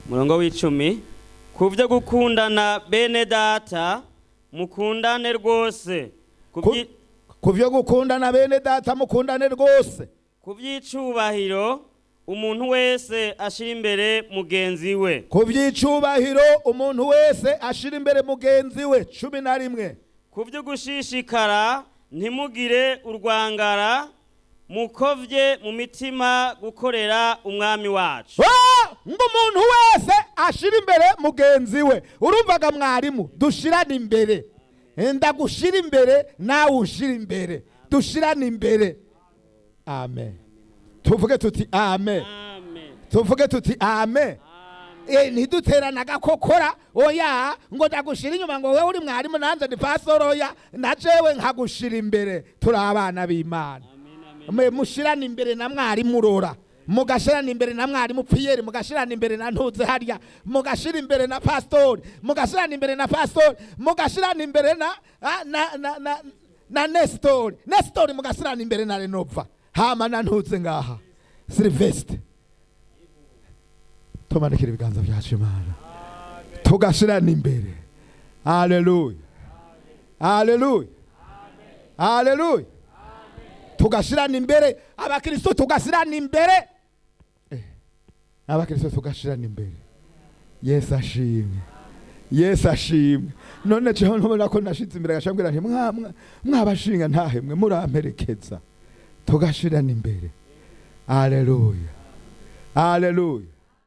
murongo w'icumi kuvyo gukundana bene data mukundane rwose kuvyo gukundana bene data mukundane rwose kuvyicubahiro umuntu wese ashira imbere mugenzi we kuvyicubahiro umuntu wese ashira imbere mugenzi we 11 kuvyo gushishikara ntimugire urwangara mukovye mu mitima gukorera umwami wacu ngo umuntu wese ashira imbere mugenzi we urumvaga mwarimu dushirane imbere ndagushira imbere nawe ushira imbere dushirane imbere amen tuvuge tuti amen tuvuge tuti amen ntiduterana agakokora oya ngo ndagushira inyuma ngo wewe uri mwarimu nanze ndi pastor oya na jewe nkagushira imbere turi abana b'Imana mushirane imbere na mwarimu urora mugashirana imbere na mwarimu Pierre mugashirana imbere na ntuze harya mugashira imbere na pastor mugashirana imbere na pastor mugashirana imbere na Nestor mugashirana imbere na Renova hama na ntuze ngaha Sylvestre tumanikira ibiganza byacu Imana tugashirana imbere haleluya haleluya haleluya tugashirana imbere abakristo tugashirana imbere abakristo tugashirana imbere Yesu ashimwe Yesu ashimwe none cyo ntubona ko nashize imbere gashambwira nti mwabashinga ntahemwe muramperekeza tugashirana imbere haleluya haleluya